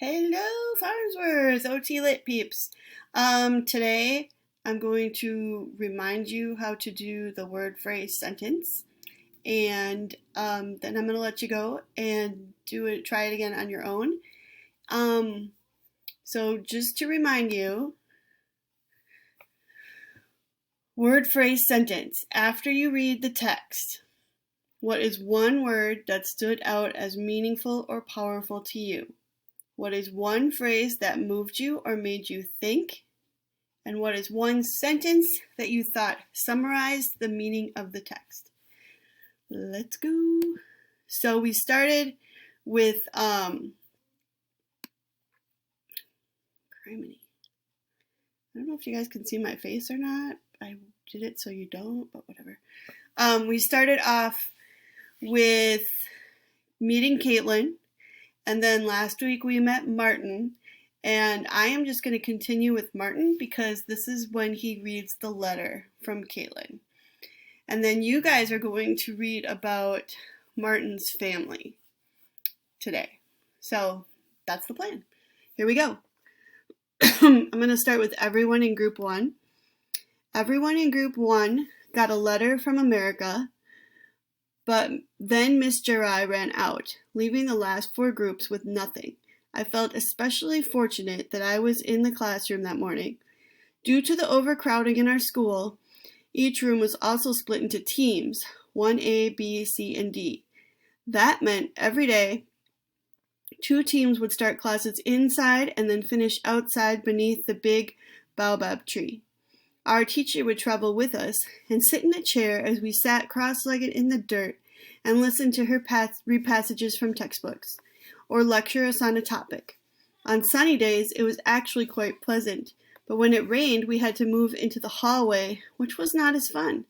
Hello, Farnsworth, OT Lit peeps. Today I'm going to remind you how to do the word phrase sentence, and then I'm going to let you go and try it again on your own. So just to remind you, word phrase sentence. After you read the text, what is one word that stood out as meaningful or powerful to you? What is one phrase that moved you or made you think? And what is one sentence that you thought summarized the meaning of the text? Let's go. So we started with criminy. I don't know if you guys can see my face or not. I did it so you don't, but whatever. We started off with meeting Caitlin, and then last week we met Martin. And I am just going to continue with Martin because this is when he reads the letter from Caitlin. And then you guys are going to read about Martin's family today. So that's the plan. Here we go. I'm going to start with everyone in group 1. Everyone in group 1 got a letter from America, but then Miss Jirai ran out, leaving the last 4 groups with nothing. I felt especially fortunate that I was in the classroom that morning. Due to the overcrowding in our school, each room was also split into teams, 1A, B, C, and D. That meant every day, 2 teams would start classes inside and then finish outside beneath the big baobab tree. Our teacher would travel with us and sit in a chair as we sat cross-legged in the dirt and listened to her read passages from textbooks, or lecture us on a topic. On sunny days, it was actually quite pleasant, but when it rained, we had to move into the hallway, which was not as fun.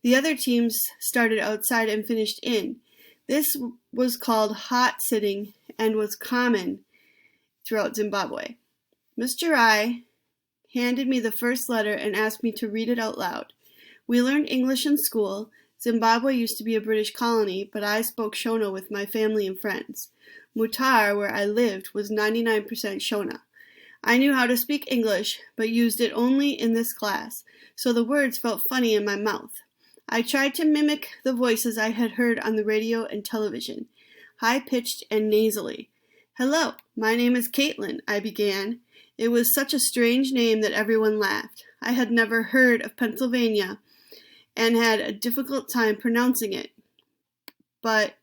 The other teams started outside and finished in. This was called hot sitting and was common throughout Zimbabwe. Miss Jirai handed me the first letter and asked me to read it out loud. We learned English in school. Zimbabwe used to be a British colony, but I spoke Shona with my family and friends. Mutare, where I lived, was 99% Shona. I knew how to speak English, but used it only in this class, so the words felt funny in my mouth. I tried to mimic the voices I had heard on the radio and television, high-pitched and nasally. Hello, my name is Caitlin, I began. It was such a strange name that everyone laughed. I had never heard of Pennsylvania and had a difficult time pronouncing it. But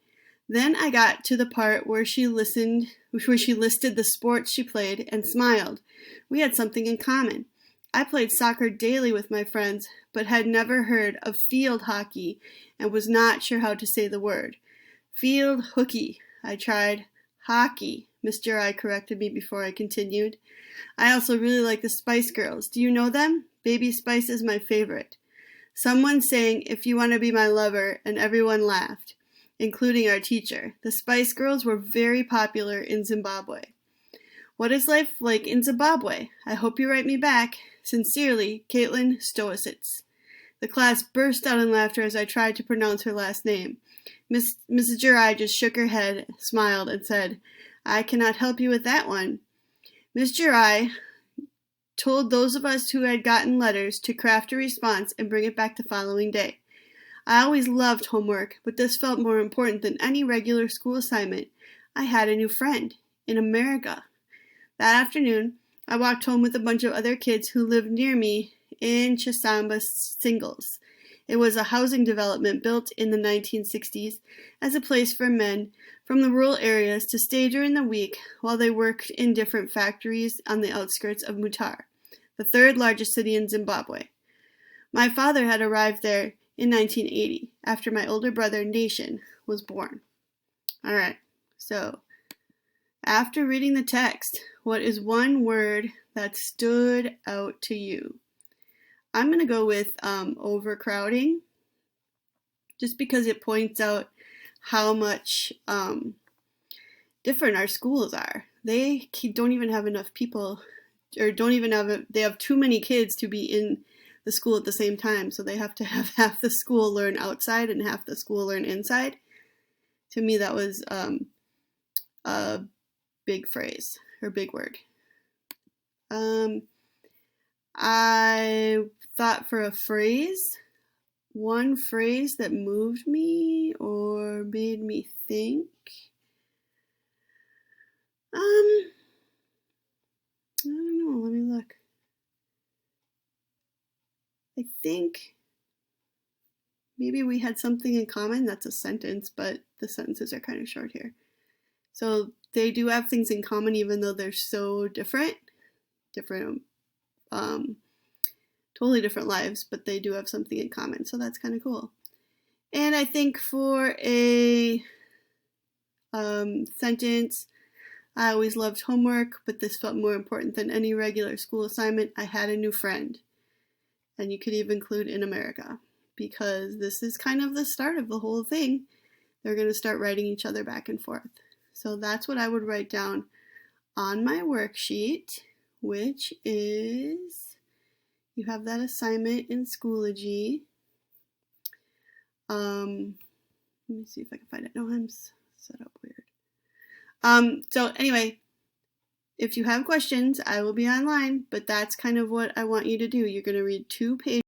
then I got to the part where she listed the sports she played and smiled. We had something in common. I played soccer daily with my friends, but had never heard of field hockey and was not sure how to say the word. Field hooky, I tried. Hockey, Miss Jirai corrected me before I continued. I also really like the Spice Girls. Do you know them? Baby Spice is my favorite. Someone sang, "If you want to be my lover," and everyone laughed, including our teacher. The Spice Girls were very popular in Zimbabwe. What is life like in Zimbabwe? I hope you write me back. Sincerely, Caitlin Stoicitz. The class burst out in laughter as I tried to pronounce her last name. Mrs. Jirai just shook her head, smiled, and said, "I cannot help you with that one." Miss Jirai told those of us who had gotten letters to craft a response and bring it back the following day. I always loved homework, but this felt more important than any regular school assignment. I had a new friend in America. That afternoon, I walked home with a bunch of other kids who lived near me in Chisamba Singles. It was a housing development built in the 1960s as a place for men from the rural areas to stay during the week while they worked in different factories on the outskirts of Mutare, the 3rd largest city in Zimbabwe. My father had arrived there in 1980, after my older brother, Nation, was born. All right, so after reading the text, what is one word that stood out to you? I'm going to go with overcrowding, just because it points out how much different our schools are. They don't even have enough people, or they have too many kids to be in the school at the same time, so they have to have half the school learn outside and half the school learn inside. To me, that was a big phrase or big word. I thought for a phrase, one phrase that moved me or made me think. I don't know, let me look. I think maybe we had something in common. That's a sentence, but the sentences are kind of short here. So they do have things in common even though they're so different, totally different lives, but they do have something in common. So that's kind of cool. And I think for a sentence, I always loved homework, but this felt more important than any regular school assignment. I had a new friend. And you could even include in America, because this is kind of the start of the whole thing. They're going to start writing each other back and forth. So that's what I would write down on my worksheet, which is, you have that assignment in Schoology. Let me see if I can find it. No, I'm set up weird. So anyway, if you have questions, I will be online, but that's kind of what I want you to do. You're going to read 2 pages